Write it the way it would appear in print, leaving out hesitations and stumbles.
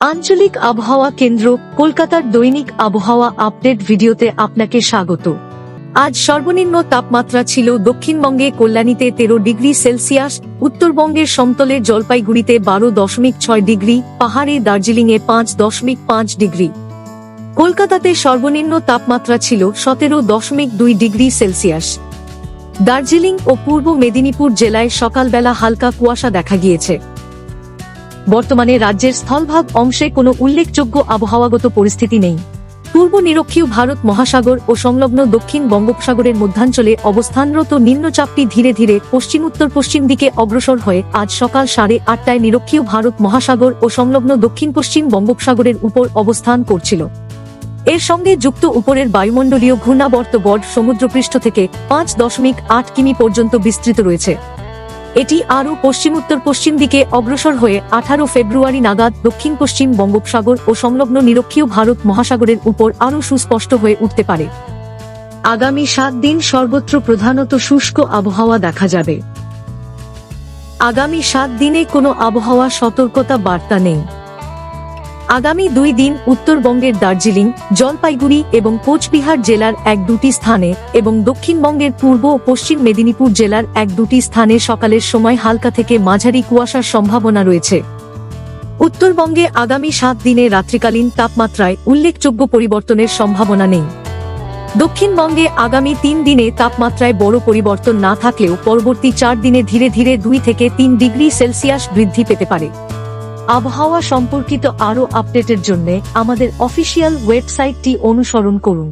আঞ্চলিক আবহাওয়া কেন্দ্র কলকাতার দৈনিক আবহাওয়া আপডেট ভিডিওতে আপনাকে স্বাগত। আজ সর্বনিম্ন তাপমাত্রা ছিল দক্ষিণবঙ্গে কল্যাণীতে 13 ডিগ্রি সেলসিয়াস, উত্তরবঙ্গের সমতলের জলপাইগুড়িতে 12.6 ডিগ্রি, পাহাড়ে দার্জিলিংয়ে 5.5 ডিগ্রি। কলকাতাতে সর্বনিম্ন তাপমাত্রা ছিল 17.2 ডিগ্রি সেলসিয়াস। দার্জিলিং ও পূর্ব মেদিনীপুর জেলায় সকালবেলা হালকা কুয়াশা দেখা গিয়েছে। বর্তমানে রাজ্যের স্থলভাগ অংশে কোনো উল্লেখযোগ্য আবহাওয়াগত পরিস্থিতি নেই। পূর্ব নিরক্ষীয় ভারত মহাসাগর ও সংলগ্ন দক্ষিণ বঙ্গোপসাগরের মধ্যাঞ্চলে অবস্থানরত নিম্নচাপটি ধীরে ধীরে পশ্চিম উত্তর পশ্চিম দিকে অগ্রসর হয়ে আজ সকাল 8:30টায় নিরক্ষীয় ভারত মহাসাগর ও সংলগ্ন দক্ষিণ পশ্চিম বঙ্গোপসাগরের উপর অবস্থান করছিল। এর সঙ্গে যুক্ত উপরের বায়ুমণ্ডলীয় ঘূর্ণাবর্ত বর্ড সমুদ্রপৃষ্ঠ থেকে 5.8 কিমি পর্যন্ত বিস্তৃত রয়েছে। এটি আরও পশ্চিম উত্তর পশ্চিম দিকে অগ্রসর হয়ে 18 ফেব্রুয়ারি নাগাদ দক্ষিণ পশ্চিম বঙ্গোপসাগর ও সংলগ্ন নিরক্ষীয় ভারত মহাসাগরের উপর আরও সুস্পষ্ট হয়ে উঠতে পারে। আগামী 7 দিন সর্বত্র প্রধানত শুষ্ক আবহাওয়া দেখা যাবে। আগামী 7 দিনে কোনো আবহাওয়া সতর্কতা বার্তা নেই। আগামী 2 দিন উত্তরবঙ্গের দার্জিলিং, জলপাইগুড়ি এবং কোচবিহার জেলার 1-2টি স্থানে এবং দক্ষিণবঙ্গের পূর্ব ও পশ্চিম মেদিনীপুর জেলার 1-2টি স্থানে সকালের সময় হালকা থেকে মাঝারি কুয়াশার সম্ভাবনা রয়েছে। উত্তরবঙ্গে আগামী 7 দিনে রাত্রিকালীন তাপমাত্রায় উল্লেখযোগ্য পরিবর্তনের সম্ভাবনা নেই। দক্ষিণবঙ্গে আগামী 3 দিনে তাপমাত্রায় বড় পরিবর্তন না থাকলেও পরবর্তী 4 দিনে ধীরে ধীরে 2 থেকে 3 ডিগ্রি সেলসিয়াস বৃদ্ধি পেতে পারে। আবহাওয়া সম্পর্কিত আরও আপডেটের জন্য আমাদের অফিসিয়াল ওয়েবসাইটটি অনুসরণ করুন।